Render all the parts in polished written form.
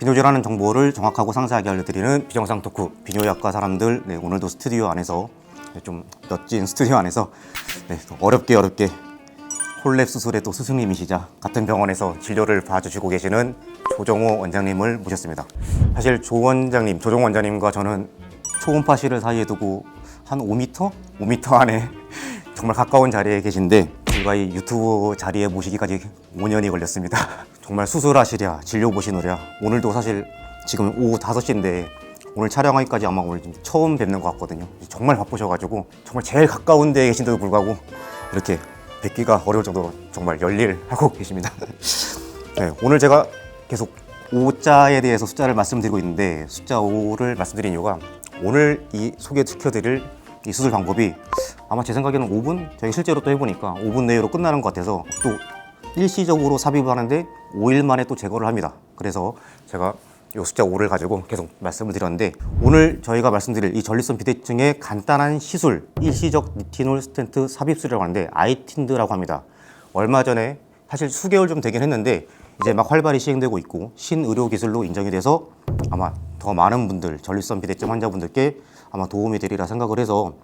비뇨기라는 정보를 정확하고 상세하게 알려드리는 비정상 토크 비뇨의학과 사람들. 오늘도 스튜디오 안에서 좀 멋진 스튜디오 안에서 또 어렵게 홀랩 수술의 또 스승님이시자 같은 병원에서 진료를 봐주시고 계시는 조정호 원장님을 모셨습니다. 사실 조정 원장님과 저는 초음파실을 사이에 두고 한 5m 안에 정말 가까운 자리에 계신데 저희가 이 유튜브 자리에 모시기까지 5년이 걸렸습니다. 정말 수술하시랴 진료 보시느랴 오늘도 사실 지금 오후 5시인데 오늘 촬영하기까지 아마 오늘 처음 뵙는 것 같거든요. 정말 바쁘셔가지고 정말 제일 가까운 데에 계신데도 불구하고 이렇게 뵙기가 어려울 정도로 정말 열일하고 계십니다. 오늘 제가 계속 5자에 대해서 숫자를 말씀드리고 있는데 숫자 5를 말씀드린 이유가 오늘 이 소개시켜드릴 이 수술 방법이 아마 제 생각에는 5분? 저희 실제로 또 해보니까 5분 내로 끝나는 것 같아서 또 일시적으로 삽입을 하는데 5일 만에 또 제거를 합니다. 그래서 제가 이 숫자 5를 가지고 계속 말씀을 드렸는데 오늘 저희가 말씀드릴 이 전립선 비대증의 간단한 시술 일시적 니티놀 스텐트 삽입술이라고 하는데 아이틴드라고 합니다. 얼마 전에 사실 수개월 좀 되긴 했는데 이제 막 활발히 시행되고 있고 신의료 기술로 인정이 돼서 아마 더 많은 분들 전립선 비대증 환자분들께 아마 도움이 되리라 생각을 해서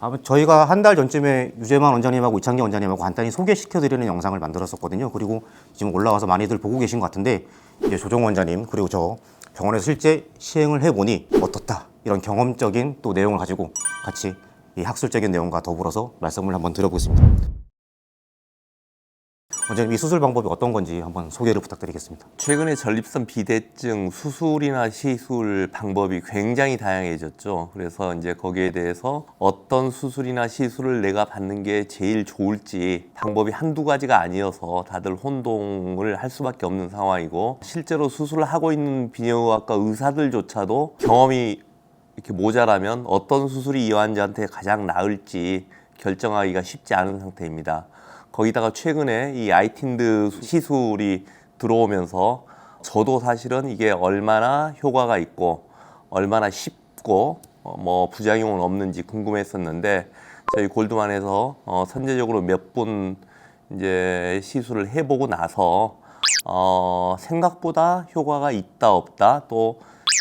아마 저희가 한 달 전쯤에 유재만 원장님하고 이창기 원장님하고 간단히 소개시켜드리는 영상을 만들었었거든요. 그리고 지금 올라와서 많이들 보고 계신 것 같은데 이제 조정 원장님 그리고 저 병원에서 실제 시행을 해보니 어떻다 이런 경험적인 또 내용을 가지고 같이 이 학술적인 내용과 더불어서 말씀을 한번 드려보겠습니다. 원장님 이 수술 방법이 어떤 건지 한번 소개를 부탁드리겠습니다. 최근에 전립선 비대증 수술이나 시술 방법이 굉장히 다양해졌죠. 그래서 이제 거기에 대해서 어떤 수술이나 시술을 내가 받는 게 제일 좋을지 방법이 한두 가지가 아니어서 다들 혼동을 할 수밖에 없는 상황이고 실제로 수술을 하고 있는 비뇨의학과 의사들조차도 경험이 이렇게 모자라면 어떤 수술이 이 환자한테 가장 나을지 결정하기가 쉽지 않은 상태입니다. 거기다가 최근에 이 아이틴드 시술이 들어오면서 저도 사실은 이게 얼마나 효과가 있고 얼마나 쉽고 뭐 부작용은 없는지 궁금했었는데 저희 골드만에서 선제적으로 몇 분 이제 시술을 해보고 나서 생각보다 효과가 있다 없다 또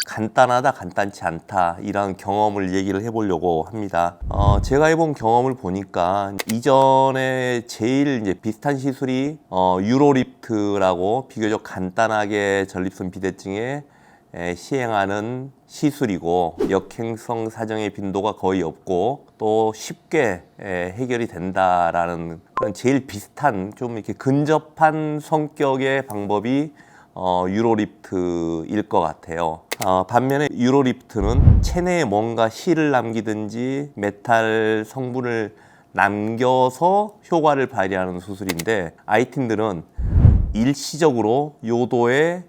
간단하다 간단치 않다 이런 경험을 얘기를 해보려고 합니다. 제가 해본 경험을 보니까 이전에 제일 이제 비슷한 시술이 유로리프트라고 비교적 간단하게 전립선 비대증에 시행하는 시술이고 역행성 사정의 빈도가 거의 없고 또 쉽게 해결이 된다라는 그런 제일 비슷한 좀 이렇게 근접한 성격의 방법이 유로리프트일 것 같아요. 반면에 유로리프트는 체내에 뭔가 실을 남기든지 메탈 성분을 남겨서 효과를 발휘하는 수술인데 아이틴들은 일시적으로 요도에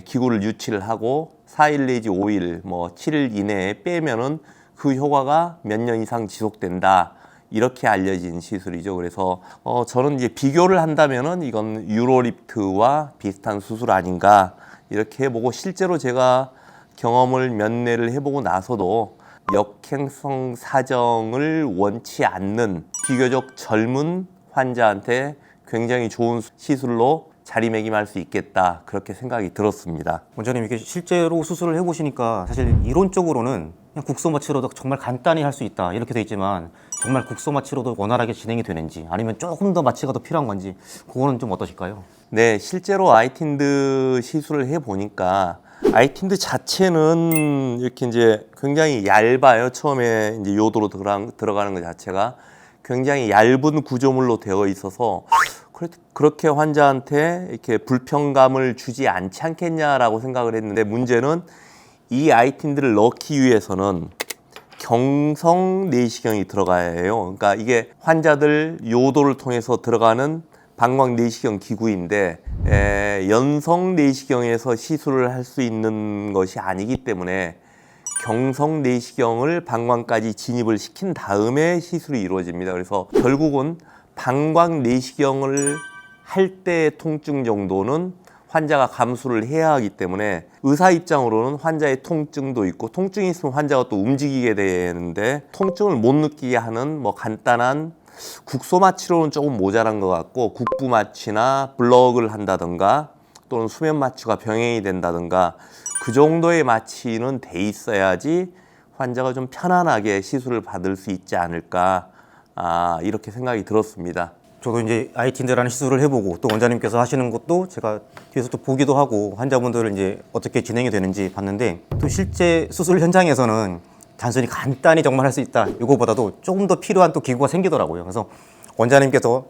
기구를 유치를 하고 4일 내지 5일, 뭐 7일 이내에 빼면은 그 효과가 몇 년 이상 지속된다. 이렇게 알려진 시술이죠. 그래서 저는 이제 비교를 한다면은 이건 유로리프트와 비슷한 수술 아닌가 이렇게 해보고 실제로 제가 경험을 몇 내를 해보고 나서도 역행성 사정을 원치 않는 비교적 젊은 환자한테 굉장히 좋은 시술로 자리매김할 수 있겠다 그렇게 생각이 들었습니다. 원장님 이게 실제로 수술을 해보시니까 사실 이론적으로는 그냥 국소마취로도 정말 간단히 할 수 있다 이렇게 돼 있지만 정말 국소마취로도 원활하게 진행이 되는지 아니면 조금 더 마취가 더 필요한 건지 그거는 좀 어떠실까요? 네, 실제로 아이틴드 시술을 해보니까 아이틴드 자체는 이렇게 이제 굉장히 얇아요. 처음에 이제 요도로 들어가는 것 자체가 굉장히 얇은 구조물로 되어 있어서 그렇게 환자한테 이렇게 불편감을 주지 않지 않겠냐라고 생각을 했는데 문제는 이 아이틴드를 넣기 위해서는 경성 내시경이 들어가야 해요. 그러니까 이게 환자들 요도를 통해서 들어가는 방광 내시경 기구인데 연성 내시경에서 시술을 할 수 있는 것이 아니기 때문에 경성 내시경을 방광까지 진입을 시킨 다음에 시술이 이루어집니다. 그래서 결국은 방광 내시경을 할 때의 통증 정도는 환자가 감수를 해야 하기 때문에 의사 입장으로는 환자의 통증도 있고 통증이 있으면 환자가 또 움직이게 되는데 통증을 못 느끼게 하는 뭐 간단한 국소 마취로는 조금 모자란 것 같고 국부 마취나 블럭을 한다던가 또는 수면 마취가 병행이 된다든가 그 정도의 마취는 돼 있어야지 환자가 좀 편안하게 시술을 받을 수 있지 않을까 이렇게 생각이 들었습니다. 저도 이제 아이틴드라는 시술을 해보고 또 원장님께서 하시는 것도 제가 뒤에서 또 보기도 하고 환자분들을 이제 어떻게 진행이 되는지 봤는데 또 실제 수술 현장에서는 단순히 간단히 정말 할 수 있다 이거보다도 조금 더 필요한 또 기구가 생기더라고요. 그래서 원장님께서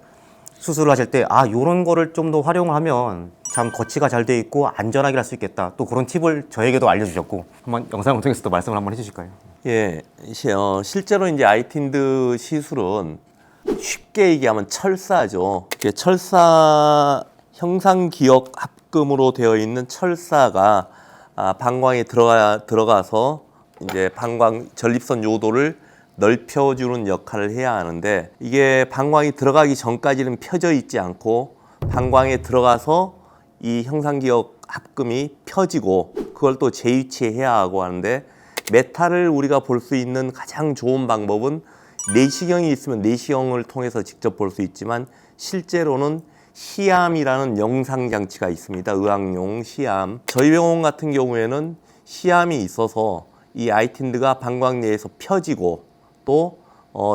수술을 하실 때 이런 거를 좀 더 활용하면 참 거치가 잘 돼 있고 안전하게 할 수 있겠다. 또 그런 팁을 저에게도 알려주셨고 한번 영상을 통해서 또 말씀을 한번 해주실까요? 예, 실제로 이제 아이틴드 시술은 쉽게 얘기하면 철사죠. 이게 철사 형상 기억 합금으로 되어 있는 철사가 방광에 들어가서 이제 방광 전립선 요도를 넓혀주는 역할을 해야 하는데 이게 방광이 들어가기 전까지는 펴져 있지 않고 방광에 들어가서 이 형상기억 합금이 펴지고 그걸 또 재유치해야 하고 하는데 메타를 우리가 볼 수 있는 가장 좋은 방법은 내시경이 있으면 내시경을 통해서 직접 볼 수 있지만 실제로는 시암이라는 영상 장치가 있습니다. 의학용 시암. 저희 병원 같은 경우에는 시암이 있어서 이 아이틴드가 방광 내에서 펴지고 또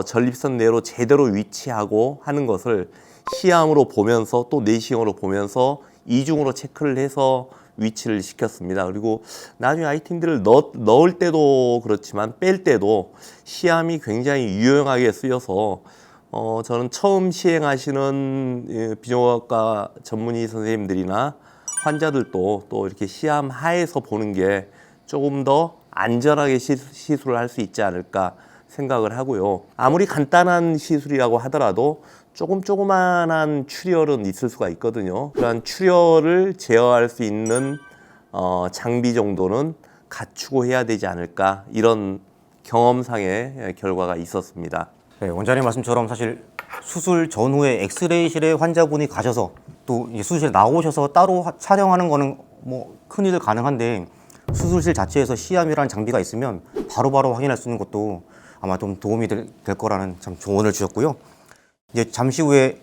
전립선 내로 제대로 위치하고 하는 것을 시암으로 보면서 또 내시경으로 보면서 이중으로 체크를 해서 위치를 시켰습니다. 그리고 나중에 아이틴드를 넣을 때도 그렇지만 뺄 때도 시암이 굉장히 유용하게 쓰여서 저는 처음 시행하시는 비뇨기과 전문의 선생님들이나 환자들도 또 이렇게 시암 하에서 보는 게 조금 더 안전하게 시술을 할 수 있지 않을까 생각을 하고요. 아무리 간단한 시술이라고 하더라도 조그만한 출혈은 있을 수가 있거든요. 그러한 출혈을 제어할 수 있는 장비 정도는 갖추고 해야 되지 않을까 이런 경험상의 결과가 있었습니다. 네, 원장님 말씀처럼 사실 수술 전후에 엑스레이실에 환자분이 가셔서 또 수술실에 나오셔서 따로 촬영하는 거는 뭐 흔히들 가능한데 수술실 자체에서 시암이라는 장비가 있으면 바로바로 확인할 수 있는 것도 아마 좀 도움이 될 거라는 참 조언을 주셨고요. 이제 잠시 후에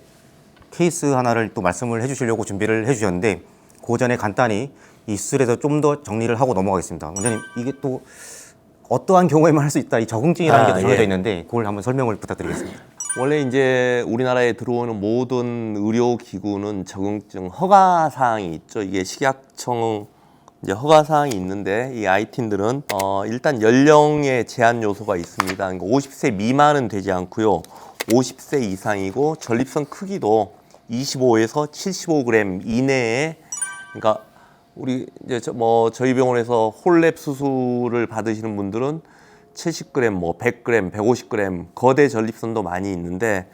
케이스 하나를 또 말씀을 해주시려고 준비를 해주셨는데 그 전에 간단히 이 수술에 대해서 좀 더 정리를 하고 넘어가겠습니다. 원장님 이게 또 어떠한 경우에만 할 수 있다 이 적응증이라는 게 정해져 있는데 그걸 한번 설명을 부탁드리겠습니다. 원래 이제 우리나라에 들어오는 모든 의료기구는 적응증 허가 사항이 있죠. 이게 식약청 이제 허가 사항이 있는데 이 아이틴들은 일단 연령의 제한 요소가 있습니다. 그러니까 50세 미만은 되지 않고요. 50세 이상이고 전립선 크기도 25에서 75g 이내에 그러니까 우리 이제 저희 병원에서 홀랩 수술을 받으시는 분들은 70g, 뭐 100g, 150g 거대 전립선도 많이 있는데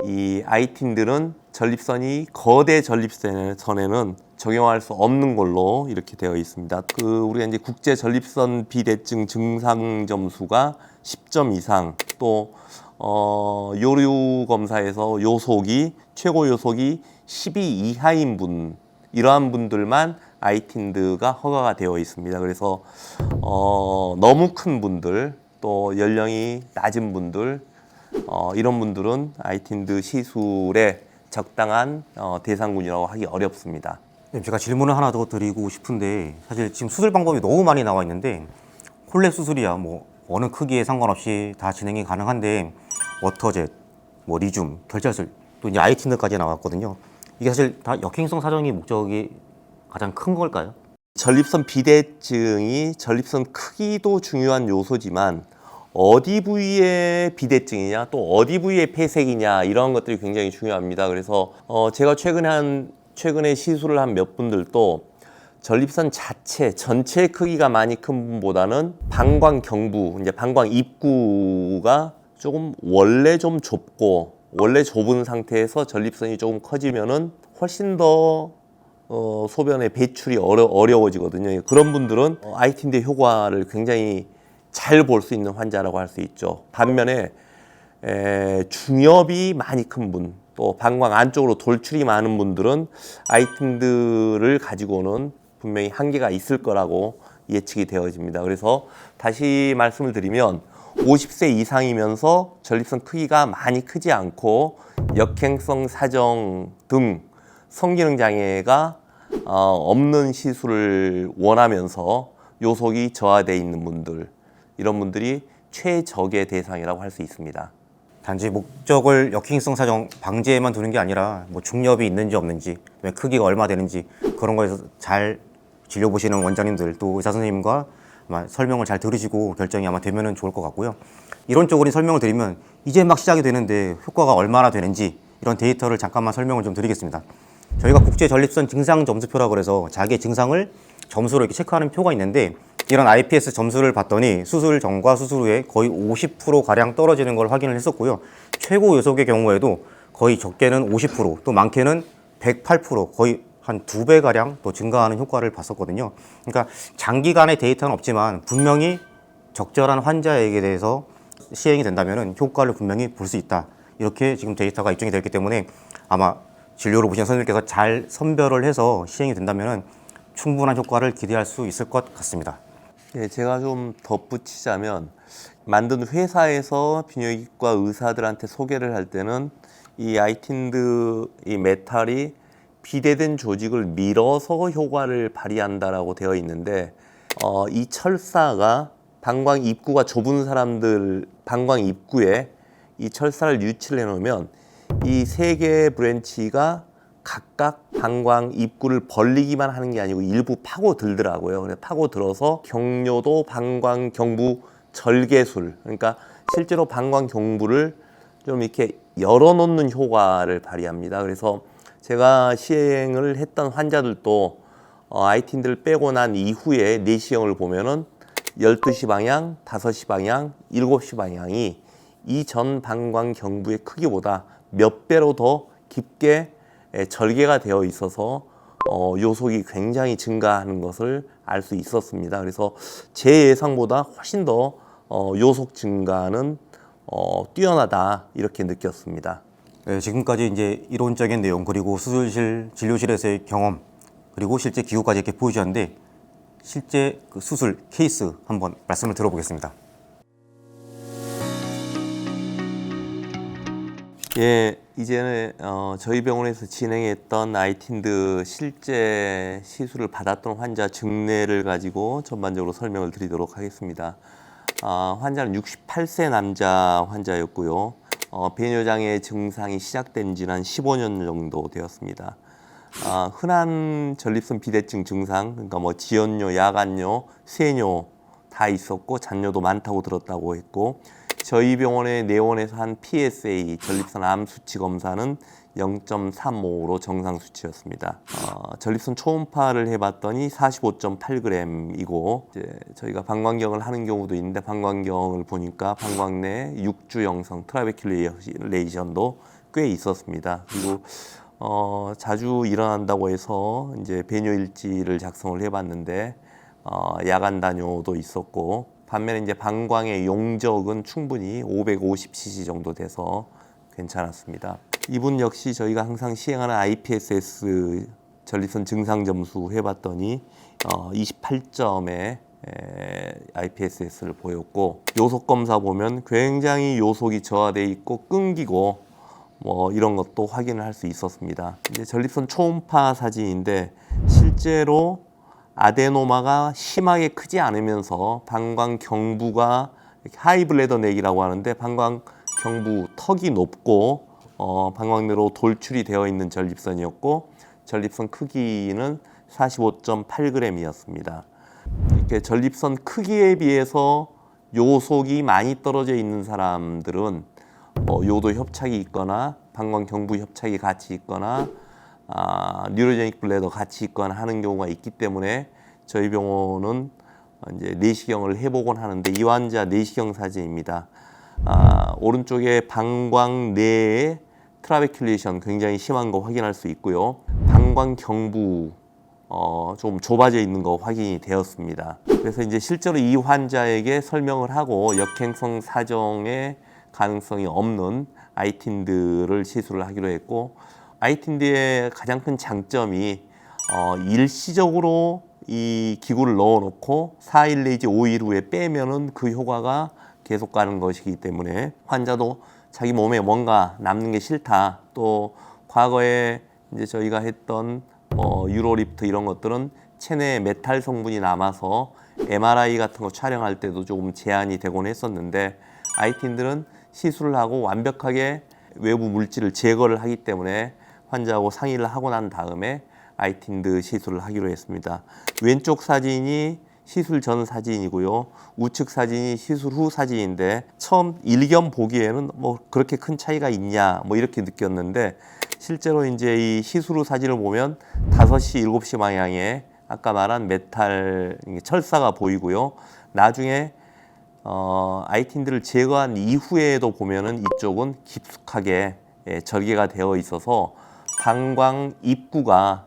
이 아이틴들은 전립선이 거대 전립선에는 적용할 수 없는 걸로 이렇게 되어 있습니다. 우리가 이제 국제 전립선 비대증 증상 점수가 10점 이상 또 요류 검사에서 요속이 최고 요속이 12 이하인 분 이러한 분들만 아이틴드가 허가가 되어 있습니다. 그래서 너무 큰 분들 또 연령이 낮은 분들 이런 분들은 아이틴드 시술에 적당한 대상군이라고 하기 어렵습니다. 제가 질문을 하나 더 드리고 싶은데 사실 지금 수술 방법이 너무 많이 나와 있는데 홀랩 수술이야 뭐 어느 크기에 상관없이 다 진행이 가능한데 워터젯, 뭐 리줌, 결자술 또 이제 아이틴드까지 나왔거든요. 이게 사실 다 역행성 사정이 목적이 가장 큰 걸까요? 전립선 비대증이 전립선 크기도 중요한 요소지만 어디 부위의 비대증이냐 또 어디 부위의 폐색이냐 이런 것들이 굉장히 중요합니다. 그래서 제가 최근에 시술을 한 몇 분들도 전립선 자체 전체 크기가 많이 큰 분보다는 방광 경부 이제 방광 입구가 조금 원래 좀 좁고 원래 좁은 상태에서 전립선이 조금 커지면은 훨씬 더 소변의 배출이 어려워지거든요. 그런 분들은 아이틴드 효과를 굉장히 잘 볼 수 있는 환자라고 할 수 있죠. 반면에 중엽이 많이 큰 분, 또 방광 안쪽으로 돌출이 많은 분들은 아이틴드를 가지고는 분명히 한계가 있을 거라고 예측이 되어집니다. 그래서 다시 말씀을 드리면 50세 이상이면서 전립선 크기가 많이 크지 않고 역행성 사정 등 성기능 장애가 없는 시술을 원하면서 요속이 저하되어 있는 분들, 이런 분들이 최적의 대상이라고 할 수 있습니다. 단지 목적을 역행성 사정 방지에만 두는 게 아니라 뭐 중엽이 있는지 없는지, 크기가 얼마 되는지 그런 거에서 잘 진료 보시는 원장님들 또 의사 선생님과 아마 설명을 잘 들으시고 결정이 아마 되면은 좋을 것 같고요. 이론적으로 설명을 드리면 이제 막 시작이 되는데 효과가 얼마나 되는지 이런 데이터를 잠깐만 설명을 좀 드리겠습니다. 저희가 국제 전립선 증상 점수표라고 그래서 자기의 증상을 점수로 이렇게 체크하는 표가 있는데, 이런 IPS 점수를 봤더니 수술 전과 수술 후에 거의 50% 가량 떨어지는 걸 확인을 했었고요. 최고 요속의 경우에도 거의 적게는 50%, 또 많게는 108%, 거의 한 2배 가량 또 증가하는 효과를 봤었거든요. 그러니까 장기간의 데이터는 없지만 분명히 적절한 환자에게 대해서 시행이 된다면 효과를 분명히 볼 수 있다. 이렇게 지금 데이터가 입증이 됐기 때문에 아마 진료를 보시는 선생님께서 잘 선별을 해서 시행이 된다면 충분한 효과를 기대할 수 있을 것 같습니다. 예, 제가 좀 덧붙이자면, 만든 회사에서 비뇨기과 의사들한테 소개를 할 때는 이 아이틴드, 이 메탈이 비대된 조직을 밀어서 효과를 발휘한다라고 되어 있는데, 이 철사가 방광 입구가 좁은 사람들 방광 입구에 이 철사를 유치를 해놓으면 이 세 개의 브랜치가 각각 방광 입구를 벌리기만 하는 게 아니고 일부 파고들더라고요. 그래서 파고들어서 경뇨도 방광 경부 절개술, 그러니까 실제로 방광 경부를 좀 이렇게 열어놓는 효과를 발휘합니다. 그래서 제가 시행을 했던 환자들도 아이틴들을 빼고 난 이후에 내시경을 보면은 12시 방향, 5시 방향, 7시 방향이 이전 방광 경부의 크기보다 몇 배로 더 깊게 절개가 되어 있어서 요속이 굉장히 증가하는 것을 알 수 있었습니다. 그래서 제 예상보다 훨씬 더 요속 증가는 뛰어나다, 이렇게 느꼈습니다. 네, 지금까지 이제 이론적인 내용 그리고 수술실 진료실에서의 경험 그리고 실제 기구까지 이렇게 보여주셨는데, 실제 그 수술 케이스 한번 말씀을 들어보겠습니다. 예, 이제는 저희 병원에서 진행했던 아이틴드 실제 시술을 받았던 환자 증례를 가지고 전반적으로 설명을 드리도록 하겠습니다. 환자는 68세 남자 환자였고요. 배뇨장애 증상이 시작된 지는 한 15년 정도 되었습니다. 흔한 전립선 비대증 증상, 그러니까 뭐 지연뇨, 야간뇨, 쇄뇨 다 있었고 잔뇨도 많다고 들었다고 했고, 저희 병원의 내원에서 한 PSA 전립선 암 수치 검사는 0.35로 정상 수치였습니다. 전립선 초음파를 해봤더니 45.8g이고, 이제 저희가 방광경을 하는 경우도 있는데 방광경을 보니까 방광 내 육주 형성 트라베큘레이션도 꽤 있었습니다. 그리고 자주 일어난다고 해서 이제 배뇨일지를 작성을 해봤는데 야간 다뇨도 있었고, 반면에 이제 방광의 용적은 충분히 550cc 정도 돼서 괜찮았습니다. 이분 역시 저희가 항상 시행하는 IPSS 전립선 증상 점수 해봤더니 28점의 IPSS를 보였고, 요속 검사 보면 굉장히 요속이 저하돼 있고 끊기고 뭐 이런 것도 확인을 할 수 있었습니다. 이제 전립선 초음파 사진인데 실제로 아데노마가 심하게 크지 않으면서 방광 경부가 하이블래더 넥이라고 하는데 방광 경부 턱이 높고 방광내로 돌출이 되어 있는 전립선이었고, 전립선 크기는 45.8g이었습니다. 이렇게 전립선 크기에 비해서 요속이 많이 떨어져 있는 사람들은 요도 협착이 있거나 방광 경부 협착이 같이 있거나 뉴로제닉 블래더 같이 있거나 하는 경우가 있기 때문에 저희 병원은 이제 내시경을 해보곤 하는데, 이 환자 내시경 사진입니다. 오른쪽에 방광 내에 트라베큘레이션 굉장히 심한 거 확인할 수 있고요. 방광 경부 좀 좁아져 있는 거 확인이 되었습니다. 그래서 이제 실제로 이 환자에게 설명을 하고 역행성 사정의 가능성이 없는 아이틴드를 시술을 하기로 했고, 아이틴드의 가장 큰 장점이 일시적으로 이 기구를 넣어놓고 4일 내지 5일 후에 빼면은 그 효과가 계속 가는 것이기 때문에 환자도 자기 몸에 뭔가 남는 게 싫다, 또 과거에 이제 저희가 했던 유로리프트 이런 것들은 체내에 메탈 성분이 남아서 MRI 같은 거 촬영할 때도 조금 제한이 되곤 했었는데 아이틴들은 시술을 하고 완벽하게 외부 물질을 제거를 하기 때문에 환자하고 상의를 하고 난 다음에 아이틴드 시술을 하기로 했습니다. 왼쪽 사진이 시술 전 사진이고요. 우측 사진이 시술 후 사진인데 처음 일견 보기에는 뭐 그렇게 큰 차이가 있냐 뭐 이렇게 느꼈는데 실제로 이제 이 시술 후 사진을 보면 5시, 7시 방향에 아까 말한 메탈 철사가 보이고요. 나중에 아이틴들을 제거한 이후에도 보면은 이쪽은 깊숙하게 절개가 되어 있어서 방광 입구가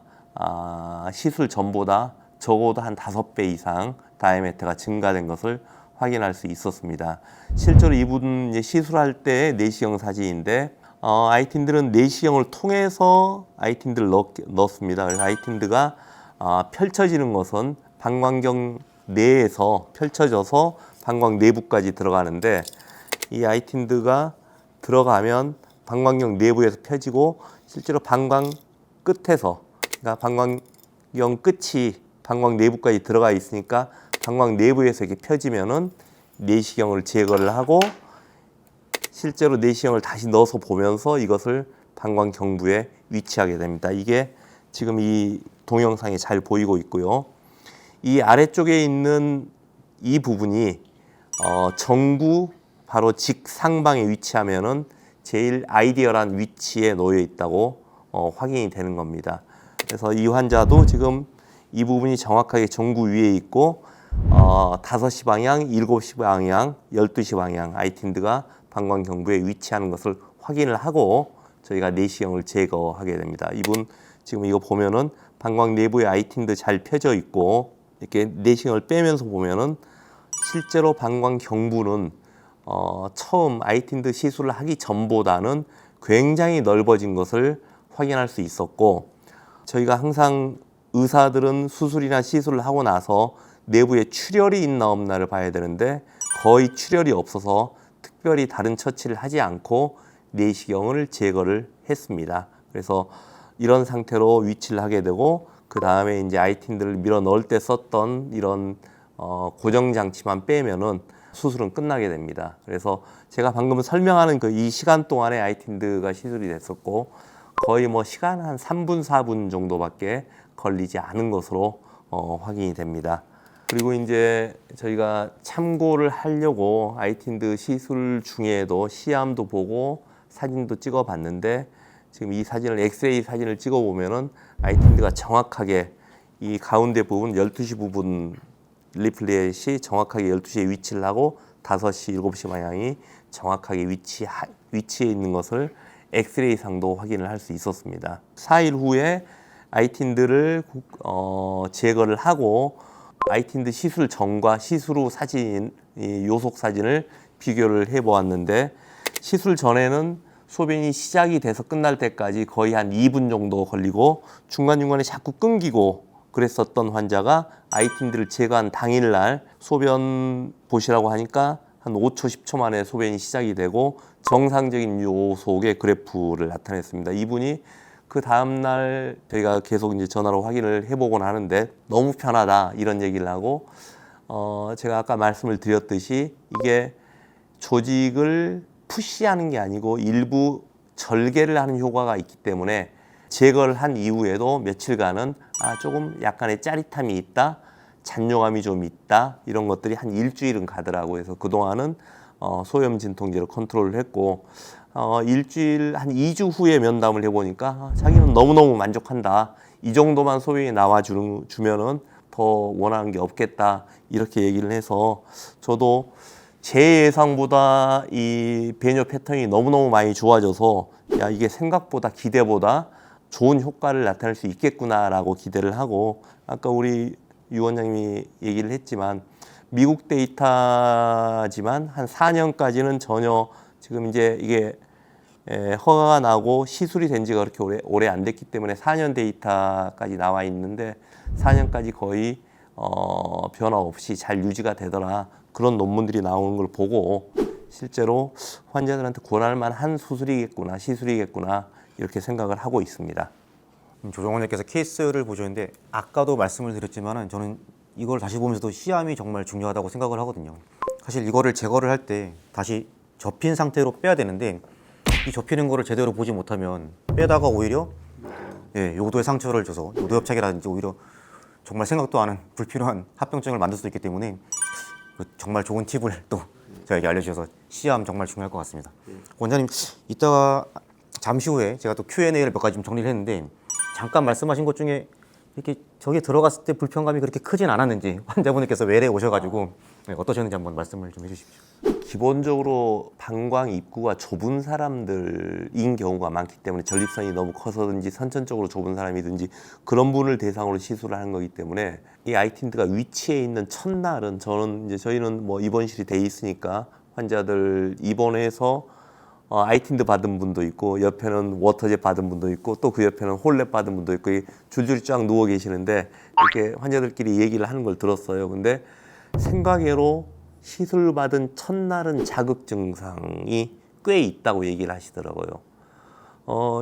시술 전보다 적어도 한 5배 이상 다이아메트가 증가된 것을 확인할 수 있었습니다. 실제로 이분 시술할 때 내시경 사진인데 아이틴들은 내시경을 통해서 아이틴들을 넣습니다. 그래서 아이틴드가 펼쳐지는 것은 방광경 내에서 펼쳐져서 방광 내부까지 들어가는데 이 아이틴드가 들어가면 방광경 내부에서 펴지고 실제로 방광 끝에서 그러니까 방광경 끝이 방광 내부까지 들어가 있으니까 방광 내부에서 이렇게 펴지면은 내시경을 제거를 하고 실제로 내시경을 다시 넣어서 보면서 이것을 방광 경부에 위치하게 됩니다. 이게 지금 이 동영상에 잘 보이고 있고요. 이 아래쪽에 있는 이 부분이 정부 바로 직상방에 위치하면은 제일 아이디어한 위치에 놓여 있다고 확인이 되는 겁니다. 그래서 이 환자도 지금 이 부분이 정확하게 정구 위에 있고 5시 방향, 7시 방향, 12시 방향 아이틴드가 방광 경부에 위치하는 것을 확인을 하고 저희가 내시경을 제거하게 됩니다. 이분 지금 이거 보면은 방광 내부에 아이틴드 잘 펴져 있고 이렇게 내시경을 빼면서 보면은 실제로 방광 경부는 처음 아이틴드 시술을 하기 전보다는 굉장히 넓어진 것을 확인할 수 있었고 저희가 항상 의사들은 수술이나 시술을 하고 나서 내부에 출혈이 있나 없나를 봐야 되는데 거의 출혈이 없어서 특별히 다른 처치를 하지 않고 내시경을 제거를 했습니다. 그래서 이런 상태로 위치를 하게 되고 그 다음에 이제 아이틴들을 밀어 넣을 때 썼던 이런 고정 장치만 빼면은 수술은 끝나게 됩니다. 그래서 제가 방금 설명하는 그 이 시간 동안에 아이틴드가 시술이 됐었고 거의 뭐 시간 한 3분, 4분 정도밖에 걸리지 않은 것으로 확인이 됩니다. 그리고 이제 저희가 참고를 하려고 아이틴드 시술 중에도 시암도 보고 사진도 찍어 봤는데 지금 이 사진을 엑스레이 사진을 찍어 보면은 아이틴드가 정확하게 이 가운데 부분 12시 부분 리플렛이 정확하게 12시에 위치를 하고 5시, 7시 방향이 정확하게 위치해 있는 것을 엑스레이 상도 확인을 할 수 있었습니다. 4일 후에 아이틴드를 제거를 하고 아이틴드 시술 전과 시술 후 사진, 이 요속 사진을 비교를 해 보았는데 시술 전에는 소변이 시작이 돼서 끝날 때까지 거의 한 2분 정도 걸리고 중간중간에 자꾸 끊기고 그랬었던 환자가 아이틴드를 제거한 당일날 소변 보시라고 하니까 한 5초, 10초 만에 소변이 시작이 되고 정상적인 요속의 그래프를 나타냈습니다. 이분이 그 다음날 저희가 계속 이제 전화로 확인을 해보곤 하는데 너무 편하다 이런 얘기를 하고 제가 아까 말씀을 드렸듯이 이게 조직을 푸시하는 게 아니고 일부 절개를 하는 효과가 있기 때문에 제거를 한 이후에도 며칠간은 조금 약간의 짜릿함이 있다, 잔뇨감이 좀 있다 이런 것들이 한 일주일은 가더라고요. 그래서 그동안은 소염 진통제로 컨트롤을 했고 일주일 한 2주 후에 면담을 해보니까 자기는 너무너무 만족한다. 이 정도만 소변이 나와주면은 더 원하는 게 없겠다 이렇게 얘기를 해서 저도 제 예상보다 이 배뇨 패턴이 너무너무 많이 좋아져서 야 이게 생각보다 기대보다 좋은 효과를 나타낼 수 있겠구나라고 기대를 하고 아까 우리 유 원장님이 얘기를 했지만 미국 데이터지만 한 4년까지는 전혀 지금 이제 이게 허가가 나고 시술이 된 지가 그렇게 오래 안 됐기 때문에 4년 데이터까지 나와 있는데 4년까지 거의 변화 없이 잘 유지가 되더라 그런 논문들이 나오는 걸 보고 실제로 환자들한테 권할 만한 수술이겠구나 시술이겠구나 이렇게 생각을 하고 있습니다. 조정원님께서 케이스를 보셨는데 아까도 말씀을 드렸지만은 저는 이걸 다시 보면서도 시암이 정말 중요하다고 생각을 하거든요. 사실 이거를 제거를 할 때 다시 접힌 상태로 빼야 되는데 이 접히는 거를 제대로 보지 못하면 빼다가 오히려 요도에 상처를 줘서 요도 협착이라든지 오히려 정말 생각도 않은 불필요한 합병증을 만들 수도 있기 때문에 정말 좋은 팁을 또 저에게 알려주셔서 시암 정말 중요할 것 같습니다. 원장님 이따가 잠시 후에 제가 또 Q&A를 몇 가지 좀 정리를 했는데 잠깐 말씀하신 것 중에 이렇게 저기 들어갔을 때 불편감이 그렇게 크진 않았는지 환자분께서 외래 오셔가지고 어떠셨는지 한번 말씀을 좀 해주십시오. 기본적으로 방광 입구가 좁은 사람들인 경우가 많기 때문에 전립선이 너무 커서든지 선천적으로 좁은 사람이든지 그런 분을 대상으로 시술을 하는 거기 때문에 이 아이틴드가 위치해 있는 첫날은 저희는 뭐 입원실이 돼 있으니까 환자들 입원해서 아이틴드 받은 분도 있고 옆에는 워터젯 받은 분도 있고 또 그 옆에는 홀랩 받은 분도 있고 줄줄이 쫙 누워 계시는데 이렇게 환자들끼리 얘기를 하는 걸 들었어요. 근데 생각외로 시술 받은 첫날은 자극 증상이 꽤 있다고 얘기를 하시더라고요.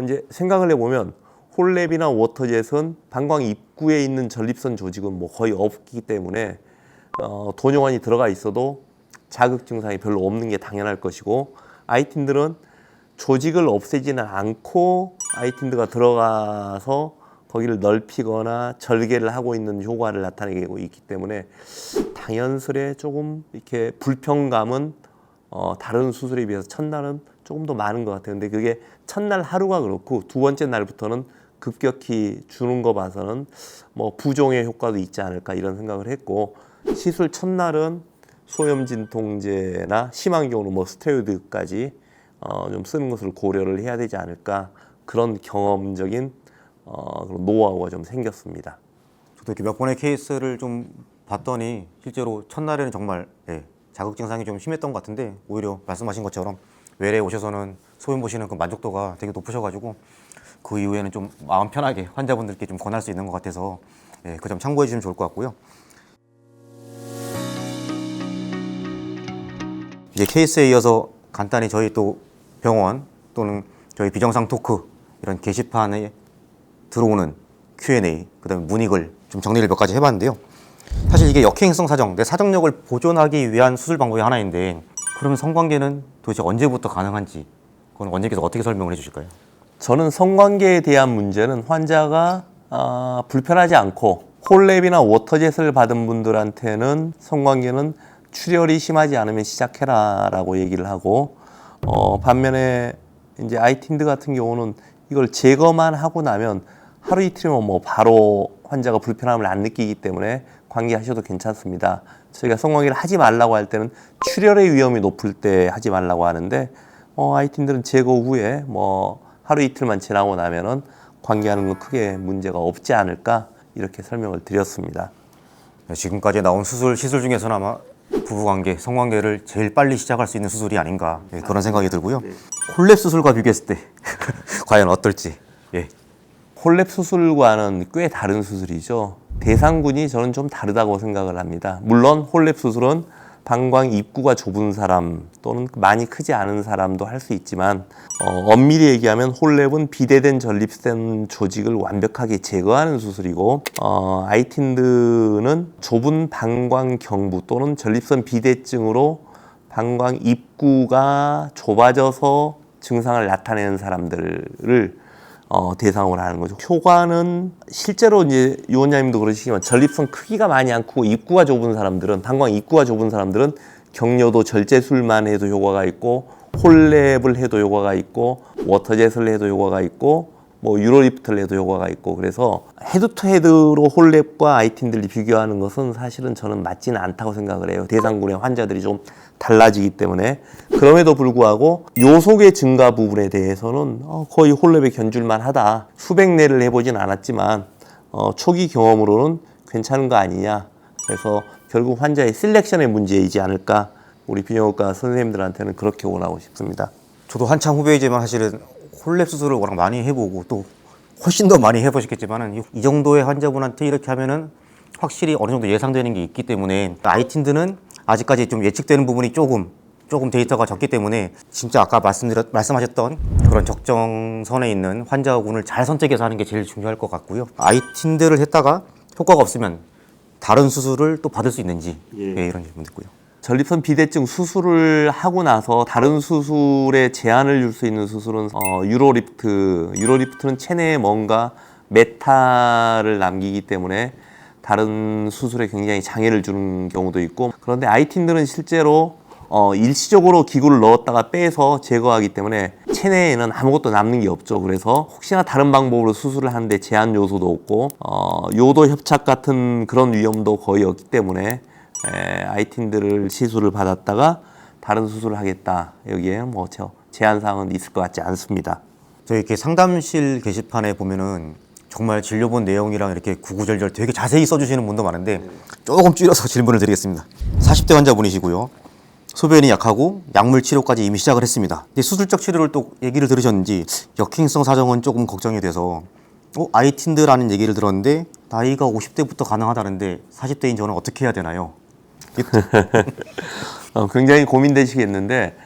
이제 생각을 해보면 홀랩이나 워터젯은 방광 입구에 있는 전립선 조직은 뭐 거의 없기 때문에 돈용안이 들어가 있어도 자극 증상이 별로 없는 게 당연할 것이고 아이틴들은 조직을 없애지는 않고 아이틴드가 들어가서 거기를 넓히거나 절개를 하고 있는 효과를 나타내고 있기 때문에 당연스레 조금 이렇게 불편감은 다른 수술에 비해서 첫날은 조금 더 많은 것 같아요. 근데 그게 첫날 하루가 그렇고 두 번째 날부터는 급격히 주는 거 봐서는 뭐 부종의 효과도 있지 않을까 이런 생각을 했고 시술 첫날은 소염 진통제나 심한 경우는 뭐 스테로이드까지 좀 쓰는 것을 고려를 해야 되지 않을까 그런 경험적인 그런 노하우가 좀 생겼습니다. 저도 이렇게 몇 번의 케이스를 좀 봤더니 실제로 첫날에는 정말 자극 증상이 좀 심했던 것 같은데 오히려 말씀하신 것처럼 외래 오셔서는 소변 보시는 그 만족도가 되게 높으셔가지고 그 이후에는 좀 마음 편하게 환자분들께 좀 권할 수 있는 것 같아서 그 점 참고해 주시면 좋을 것 같고요. 이제 케이스에 이어서 간단히 저희 또 병원 또는 저희 비정상 토크 이런 게시판에 들어오는 Q&A 그다음에 문의글 좀 정리를 몇 가지 해봤는데요. 사실 이게 역행성 사정, 내 사정력을 보존하기 위한 수술 방법이 하나인데 그러면 성관계는 도대체 언제부터 가능한지 그건 원장님께서 어떻게 설명을 해주실까요? 저는 성관계에 대한 문제는 환자가 불편하지 않고 홀랩이나 워터젯을 받은 분들한테는 성관계는 출혈이 심하지 않으면 시작해라라고 얘기를 하고 반면에 이제 아이틴드 같은 경우는 이걸 제거만 하고 나면 하루 이틀이면 뭐 바로 환자가 불편함을 안 느끼기 때문에 관계하셔도 괜찮습니다. 저희가 성관계를 하지 말라고 할 때는 출혈의 위험이 높을 때 하지 말라고 하는데 아이틴들은 제거 후에 뭐 하루 이틀만 지나고 나면은 관계하는 건 크게 문제가 없지 않을까 이렇게 설명을 드렸습니다. 지금까지 나온 시술 중에서는 아마 부부관계, 성관계를 제일 빨리 시작할 수 있는 수술이 아닌가 그런 생각이 들고요. 홀랩 수술과 비교했을 때 과연 어떨지. 홀랩 수술과는 꽤 다른 수술이죠. 대상군이 저는 좀 다르다고 생각을 합니다. 물론 홀랩 수술은 방광 입구가 좁은 사람 또는 많이 크지 않은 사람도 할 수 있지만 엄밀히 얘기하면 홀랩은 비대된 전립선 조직을 완벽하게 제거하는 수술이고 아이틴드는 좁은 방광 경부 또는 전립선 비대증으로 방광 입구가 좁아져서 증상을 나타내는 사람들을 대상으로 하는 거죠. 효과는 실제로 이제 유 원장님도 그러시지만 전립선 크기가 많이 안 크고 입구가 좁은 사람들은 방광 입구가 좁은 사람들은 경려도 절제술만 해도 효과가 있고 홀랩을 해도 효과가 있고 워터젯을 해도 효과가 있고 뭐 유로리프트를 해도 효과가 있고 그래서 헤드투헤드로 홀랩과 아이틴들을 비교하는 것은 사실은 저는 맞지는 않다고 생각을 해요. 대상군의 환자들이 좀 달라지기 때문에 그럼에도 불구하고 요속의 증가 부분에 대해서는 거의 홀랩에 견줄만 하다. 수백 내를 해보진 않았지만 초기 경험으로는 괜찮은 거 아니냐. 그래서 결국 환자의 셀렉션의 문제이지 않을까. 우리 비뇨기과 선생님들한테는 그렇게 원하고 싶습니다. 저도 한참 후배이지만 사실은 홀랩 수술을 워낙 많이 해보고 또 훨씬 더 많이 해보셨겠지만은 이 정도의 환자분한테 이렇게 하면은 확실히 어느 정도 예상되는 게 있기 때문에 아이틴드는 아직까지 좀 예측되는 부분이 조금 조금 데이터가 적기 때문에 진짜 아까 말씀하셨던 그런 적정선에 있는 환자군을 잘 선택해서 하는 게 제일 중요할 것 같고요. 아이틴드를 했다가 효과가 없으면 다른 수술을 또 받을 수 있는지 네, 이런 질문 있고요. 전립선 비대증 수술을 하고 나서 다른 수술에 제한을 줄 수 있는 수술은 유로리프트. 유로리프트는 체내에 뭔가 메탈을 남기기 때문에 다른 수술에 굉장히 장애를 주는 경우도 있고, 그런데 아이틴들은 실제로 일시적으로 기구를 넣었다가 빼서 제거하기 때문에 체내에는 아무것도 남는 게 없죠. 그래서 혹시나 다른 방법으로 수술을 하는데 제한 요소도 없고 요도 협착 같은 그런 위험도 거의 없기 때문에 아이틴들을 시술을 받았다가 다른 수술을 하겠다, 여기에 뭐 제한 사항은 있을 것 같지 않습니다. 저희 이렇게 상담실 게시판에 보면은 정말 진료본 내용이랑 이렇게 구구절절 되게 자세히 써주시는 분도 많은데 조금 줄여서 질문을 드리겠습니다. 40대 환자분이시고요. 소변이 약하고 약물 치료까지 이미 시작을 했습니다. 근데 수술적 치료를 또 얘기를 들으셨는지 역행성 사정은 조금 걱정이 돼서 아이틴드라는 얘기를 들었는데 나이가 50대부터 가능하다는데 40대인 저는 어떻게 해야 되나요? 굉장히 고민되시겠는데,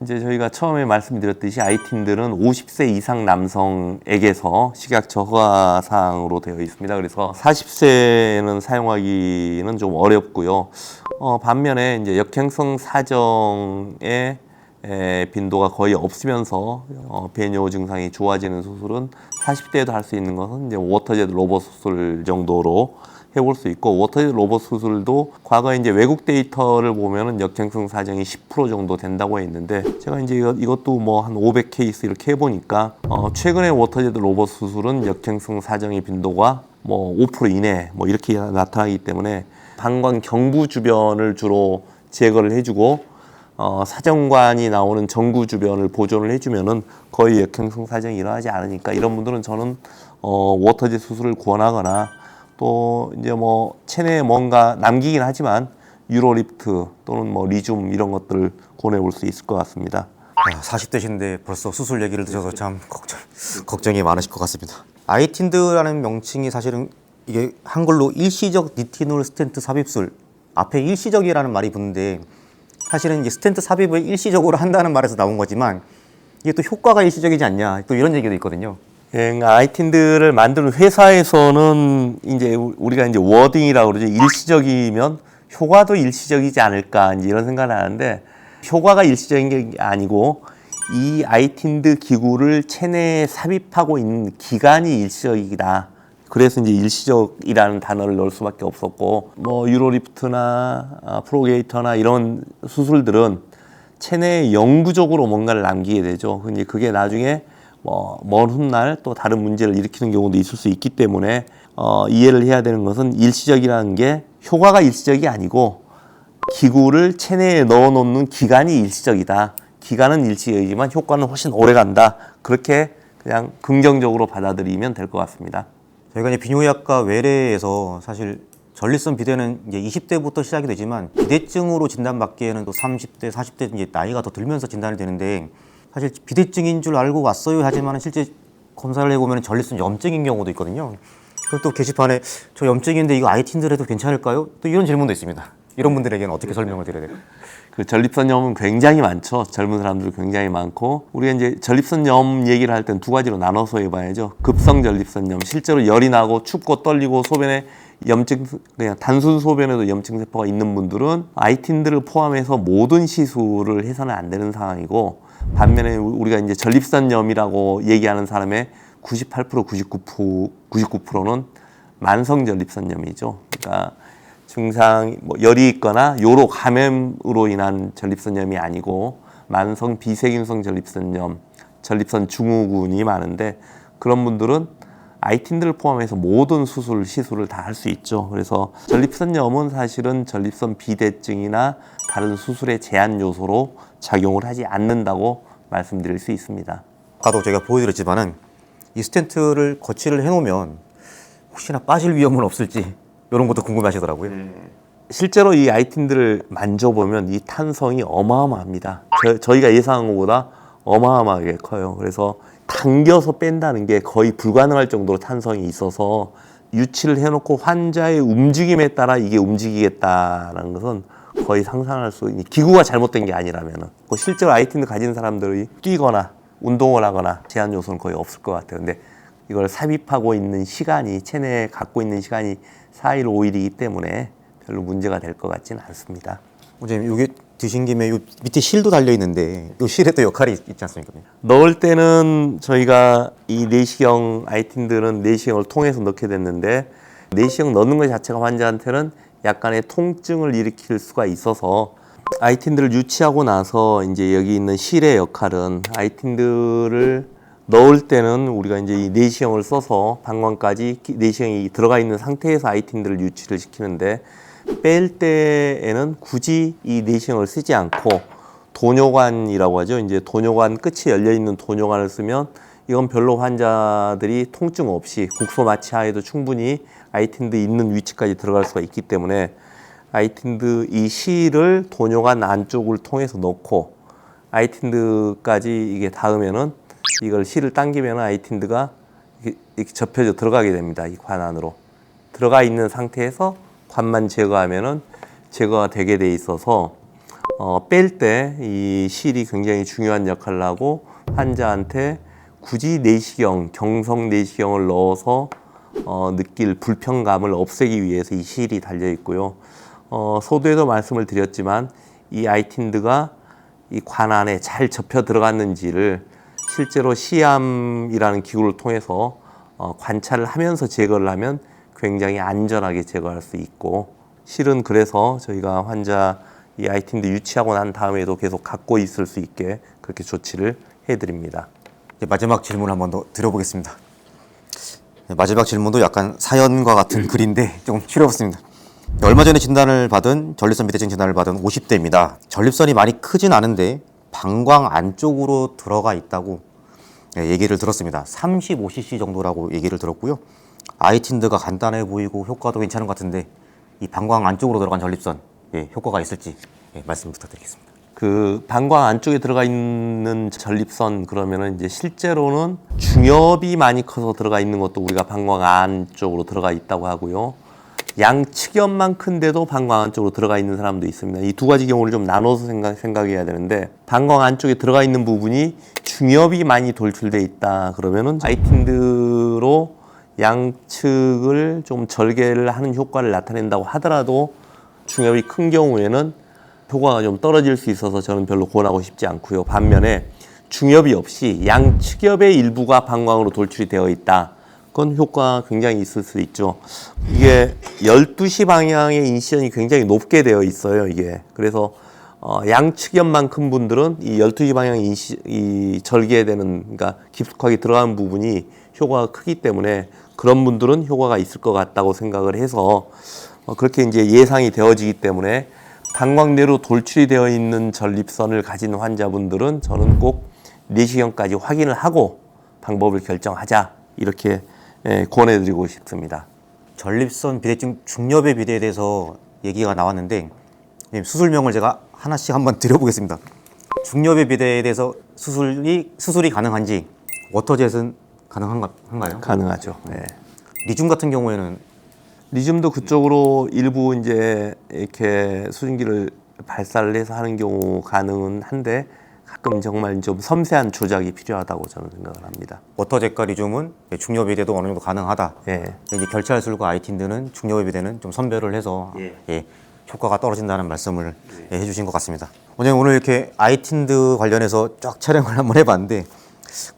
이제 저희가 처음에 말씀드렸듯이 아이틴들은 50세 이상 남성에게서 식약처 허가 사항으로 되어 있습니다. 그래서 40세는 사용하기는 좀 어렵고요. 반면에 이제 역행성 사정의 빈도가 거의 없으면서 배뇨 증상이 좋아지는 수술은 40대에도 할 수 있는 것은 이제 워터젯 로봇 수술 정도로 해볼 수 있고, 워터젯 로봇 수술도 과거에 이제 외국 데이터를 보면은 역행성 사정이 10% 정도 된다고 했는데, 제가 이제 이것도 뭐 한 500케이스 이렇게 해보니까 최근에 워터젯 로봇 수술은 역행성 사정의 빈도가 뭐 5% 이내 뭐 이렇게 나타나기 때문에 방광 경부 주변을 주로 제거를 해주고 사정관이 나오는 정구 주변을 보존을 해주면은 거의 역행성 사정이 일어나지 않으니까, 이런 분들은 저는 워터젯 수술을 권하거나, 또 이제 뭐 체내에 뭔가 남기긴 하지만 유로리프트 또는 뭐 리줌 이런 것들을 권해볼 수 있을 것 같습니다. 40대신데 벌써 수술 얘기를 드셔서 참 걱정이 많으실 것 같습니다. 아이틴드라는 명칭이 사실은 이게 한글로 일시적 니티놀 스텐트 삽입술, 앞에 일시적이라는 말이 붙는데 사실은 이제 스텐트 삽입을 일시적으로 한다는 말에서 나온 거지만 이게 또 효과가 일시적이지 않냐, 또 이런 얘기도 있거든요. 아이틴들을 만드는 회사에서는 이제 우리가 이제 워딩이라고 그러죠. 일시적이면 효과도 일시적이지 않을까, 이제 이런 생각을 하는데, 효과가 일시적인 게 아니고 이 아이틴드 기구를 체내에 삽입하고 있는 기간이 일시적이다. 그래서 이제 일시적이라는 단어를 넣을 수밖에 없었고, 뭐 유로리프트나 프로게이터나 이런 수술들은 체내에 영구적으로 뭔가를 남기게 되죠. 근데 그게 나중에 먼 훗날 또 다른 문제를 일으키는 경우도 있을 수 있기 때문에 이해를 해야 되는 것은, 일시적이라는 게 효과가 일시적이 아니고 기구를 체내에 넣어놓는 기간이 일시적이다. 기간은 일시적이지만 효과는 훨씬 오래 간다. 그렇게 그냥 긍정적으로 받아들이면 될 것 같습니다. 저희가 이제 비뇨기학과 외래에서 사실 전립선 비대는 이제 20대부터 시작이 되지만 비대증으로 진단받기에는 또 30대, 40대 이제 나이가 더 들면서 진단이 되는데, 사실 비대증인 줄 알고 왔어요 하지만 실제 검사를 해보면 전립선 염증인 경우도 있거든요. 그리고 또 게시판에 저 염증인데 이거 아이틴들 해도 괜찮을까요? 또 이런 질문도 있습니다. 이런 분들에게는 어떻게 설명을 드려야 될까요? 그 전립선염은 굉장히 많죠. 젊은 사람들 굉장히 많고, 우리가 이제 전립선염 얘기를 할 땐 두 가지로 나눠서 해봐야죠. 급성 전립선염, 실제로 열이 나고 춥고 떨리고 소변에 염증, 그냥 단순 소변에도 염증 세포가 있는 분들은 아이틴들을 포함해서 모든 시술을 해서는 안 되는 상황이고, 반면에 우리가 이제 전립선염이라고 얘기하는 사람의 98%, 99%는 만성 전립선염이죠. 그러니까 증상, 열이 있거나 요로 감염으로 인한 전립선염이 아니고 만성 비세균성 전립선염, 전립선 증후군이 많은데, 그런 분들은 아이틴들을 포함해서 모든 시술을 다 할 수 있죠. 그래서 전립선염은 사실은 전립선 비대증이나 다른 수술의 제한 요소로 작용을 하지 않는다고 말씀드릴 수 있습니다. 아까도 제가 보여드렸지만은 이 스텐트를 거치를 해놓으면 혹시나 빠질 위험은 없을지 이런 것도 궁금해하시더라고요. 실제로 이 아이틴들을 만져보면 이 탄성이 어마어마합니다. 저희가 예상한 것보다 어마어마하게 커요. 그래서 당겨서 뺀다는 게 거의 불가능할 정도로 탄성이 있어서 유치를 해놓고 환자의 움직임에 따라 이게 움직이겠다는 것은 거의 상상할 수 있는 기구가 잘못된 게 아니라면은 실제로 아이틴드 가진 사람들이 뛰거나 운동을 하거나 제한 요소는 거의 없을 것 같아요. 근데 이걸 삽입하고 있는 시간이 체내에 갖고 있는 시간이 4일, 5일이기 때문에 별로 문제가 될 것 같지는 않습니다. 원장님 여기 드신 김에 요 밑에 실도 달려 있는데 요 실에 또 역할이 있지 않습니까? 넣을 때는 저희가 이 내시경 아이틴들은 내시경을 통해서 넣게 됐는데 내시경 넣는 것 자체가 환자한테는 약간의 통증을 일으킬 수가 있어서 아이틴들을 유치하고 나서 이제 여기 있는 실의 역할은 아이틴들을 넣을 때는 우리가 이제 이 내시경을 써서 방광까지 내시경이 들어가 있는 상태에서 아이틴들을 유치를 시키는데 뺄 때에는 굳이 이 내시경을 쓰지 않고 도뇨관이라고 하죠. 이제 도뇨관 끝이 열려 있는 도뇨관을 쓰면 이건 별로 환자들이 통증 없이 국소 마취하에도 충분히 아이틴드 있는 위치까지 들어갈 수가 있기 때문에 아이틴드 이 실을 도뇨관 안쪽을 통해서 넣고 아이틴드까지 이게 닿으면은 이걸 실을 당기면 아이틴드가 이렇게 접혀져 들어가게 됩니다. 이 관 안으로 들어가 있는 상태에서 관만 제거하면은 제거가 되게 돼 있어서 뺄 때 이 실이 굉장히 중요한 역할을 하고 환자한테 굳이 내시경, 경성 내시경을 넣어서 느낄 불편감을 없애기 위해서 이 실이 달려 있고요. 서두에도 말씀을 드렸지만 이 아이틴드가 이 관 안에 잘 접혀 들어갔는지를 실제로 시암이라는 기구를 통해서 관찰을 하면서 제거를 하면 굉장히 안전하게 제거할 수 있고 실은 그래서 저희가 환자 이 아이틴드 유치하고 난 다음에도 계속 갖고 있을 수 있게 그렇게 조치를 해드립니다. 마지막 질문 한번 더 드려보겠습니다. 마지막 질문도 약간 사연과 같은 글인데 좀 쉬렵습니다. 얼마 전에 진단을 받은 전립선 비대증 진단을 받은 50대입니다. 전립선이 많이 크진 않은데 방광 안쪽으로 들어가 있다고 얘기를 들었습니다. 35cc 정도라고 얘기를 들었고요. 아이틴드가 간단해 보이고 효과도 괜찮은 것 같은데 이 방광 안쪽으로 들어간 전립선 효과가 있을지 말씀 부탁드리겠습니다. 그 방광 안쪽에 들어가 있는 전립선 그러면은 이제 실제로는 중엽이 많이 커서 들어가 있는 것도 우리가 방광 안쪽으로 들어가 있다고 하고요. 양측엽만 큰데도 방광 안쪽으로 들어가 있는 사람도 있습니다. 이 두 가지 경우를 좀 나눠서 생각해야 되는데 방광 안쪽에 들어가 있는 부분이 중엽이 많이 돌출돼 있다 그러면은 아이틴드로 양측을 좀 절개를 하는 효과를 나타낸다고 하더라도 중엽이 큰 경우에는 효과가 좀 떨어질 수 있어서 저는 별로 권하고 싶지 않고요. 반면에 중엽이 없이 양측엽의 일부가 방광으로 돌출이 되어 있다. 그건 효과가 굉장히 있을 수 있죠. 이게 12시 방향의 인시전이 굉장히 높게 되어 있어요. 이게 그래서 양측엽만 큰 분들은 이 12시 방향 이 절개되는 그러니까 깊숙하게 들어가는 부분이 효과가 크기 때문에 그런 분들은 효과가 있을 것 같다고 생각을 해서 그렇게 이제 예상이 되어지기 때문에 방광내로 돌출이 되어 있는 전립선을 가진 환자분들은 저는 꼭 내시경까지 확인을 하고 방법을 결정하자 이렇게 권해드리고 싶습니다. 전립선 비대증 중엽의 비대에 대해서 얘기가 나왔는데 수술명을 제가 하나씩 한번 드려보겠습니다. 중엽의 비대에 대해서 수술이 가능한지 워터젯은 가능한가요? 가능하죠. 네. 리줌 같은 경우에는 리즘도 그쪽으로 일부 이제 이렇게 수증기를 발사를 해서 하는 경우 가능은 한데 가끔 정말 좀 섬세한 조작이 필요하다고 저는 생각을 합니다. 워터젯과 리줌은 중엽 비대도 어느 정도 가능하다. 예. 이제 결찰술과 아이틴드는 중엽 비대는 좀 선별을 해서 효과가 떨어진다는 말씀을 해주신 것 같습니다. 원장님 오늘 이렇게 아이틴드 관련해서 쫙 촬영을 한번 해봤는데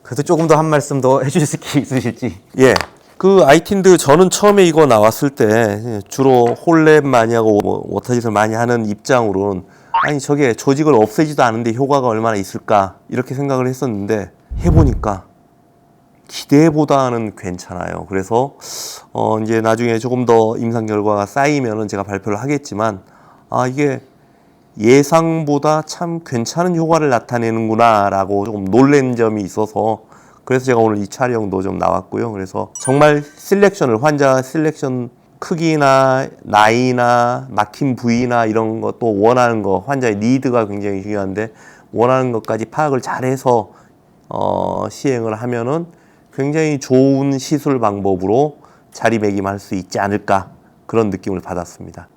그래도 조금 더 한 말씀 더 해주실 게 있으실지. 예. 그 아이틴드 저는 처음에 이거 나왔을 때 주로 홀랩 많이 하고 워터젯을 많이 하는 입장으로는 아니 저게 조직을 없애지도 않은데 효과가 얼마나 있을까 이렇게 생각을 했었는데 해보니까 기대보다는 괜찮아요. 그래서 이제 나중에 조금 더 임상 결과가 쌓이면은 제가 발표를 하겠지만 이게 예상보다 참 괜찮은 효과를 나타내는구나라고 조금 놀란 점이 있어서 그래서 제가 오늘 이 촬영도 좀 나왔고요. 그래서 정말 환자 셀렉션 크기나 나이나 막힌 부위나 이런 것도 원하는 거 환자의 니드가 굉장히 중요한데 원하는 것까지 파악을 잘해서 시행을 하면은 굉장히 좋은 시술 방법으로 자리매김할 수 있지 않을까 그런 느낌을 받았습니다.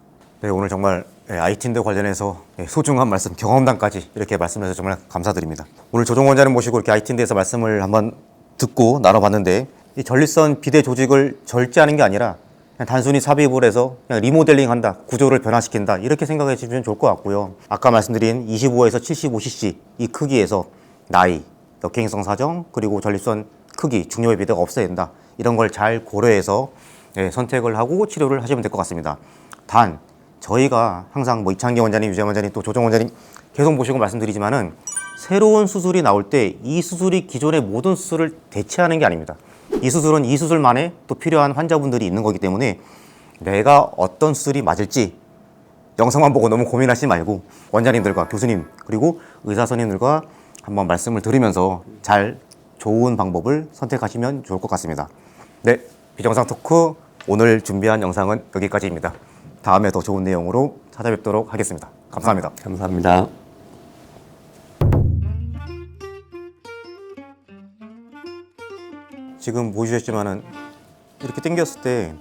네, 오늘 정말 아이틴드 관련해서 소중한 말씀, 경험담까지 이렇게 말씀해서 정말 감사드립니다. 오늘 조정 원장님 모시고 이렇게 아이틴드에서 말씀을 한번 듣고 나눠봤는데 이 전립선 비대 조직을 절제하는 게 아니라 그냥 단순히 삽입을 해서 그냥 리모델링한다, 구조를 변화시킨다 이렇게 생각해 주시면 좋을 것 같고요. 아까 말씀드린 25에서 75cc 이 크기에서 나이, 역행성 사정, 그리고 전립선 크기, 중요의 비대가 없어야 된다. 이런 걸 잘 고려해서 선택을 하고 치료를 하시면 될 것 같습니다. 단 저희가 항상 뭐 이창기 원장님, 유재 원장님, 또 조정 원장님 계속 모시고 말씀드리지만은 새로운 수술이 나올 때 이 수술이 기존의 모든 수술을 대체하는 게 아닙니다. 이 수술은 이 수술만에 또 필요한 환자분들이 있는 거기 때문에 내가 어떤 수술이 맞을지 영상만 보고 너무 고민하시지 말고 원장님들과 교수님 그리고 의사 선생님들과 한번 말씀을 들으면서 잘 좋은 방법을 선택하시면 좋을 것 같습니다. 네, 비정상 토크 오늘 준비한 영상은 여기까지입니다. 다음에 더 좋은 내용으로 찾아뵙도록 하겠습니다. 감사합니다. 감사합니다. 지금 보여주셨지만은 이렇게 당겼을 때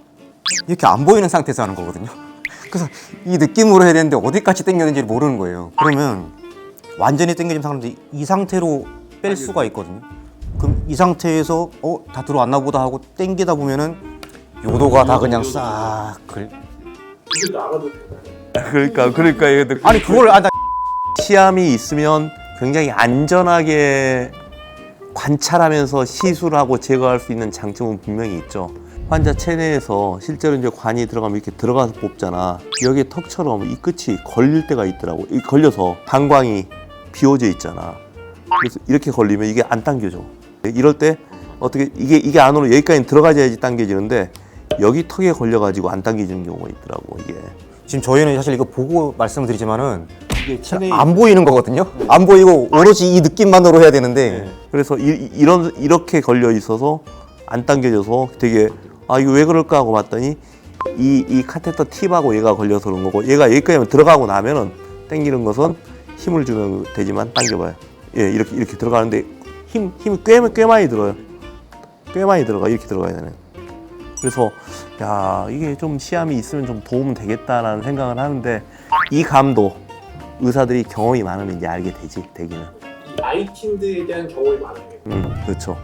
이렇게 안 보이는 상태에서 하는 거거든요. 그래서 이 느낌으로 해야 되는데 어디까지 당겼는지 모르는 거예요. 그러면 완전히 당겨진 사람들이 이 상태로 뺄 수가 있거든요. 그럼 이 상태에서 다 들어왔나 보다 하고 당기다 보면은 요도가 다 그냥 싹 이게 나가도 되나요? 그러니까 이거 아니 그걸 나 시암이 있으면 굉장히 안전하게 관찰하면서 시술하고 제거할 수 있는 장점은 분명히 있죠. 환자 체내에서 실제로 이제 관이 들어가면 이렇게 들어가서 뽑잖아. 여기 턱처럼 이 끝이 걸릴 때가 있더라고. 이 걸려서 방광이 비워져 있잖아. 그래서 이렇게 걸리면 이게 안 당겨져. 이럴 때 어떻게 이게 안으로 여기까지 들어가야지 당겨지는데 여기 턱에 걸려가지고 안 당겨지는 경우가 있더라고 이게. 지금 저희는 사실 이거 보고 말씀을 드리지만은 이게 안 보이는 거거든요. 안 보이고 오로지 이 느낌만으로 해야 되는데 그래서 이렇게 걸려 있어서 안 당겨져서 되게 이거 왜 그럴까 하고 봤더니 이 카테터 팁하고 얘가 걸려서 그런 거고 얘가 여기까지 들어가고 나면은 당기는 것은 힘을 주면 되지만 당겨봐요. 예, 이렇게 들어가는데 힘이 꽤 많이 들어요. 꽤 많이 들어가. 이렇게 들어가야 되네. 그래서 야 이게 좀 시암이 있으면 좀 도움 되겠다라는 생각을 하는데 이 감도 의사들이 경험이 많으면 이제 알게 되기는. 아이틴드에 대한 경험이 많아요. 그렇죠.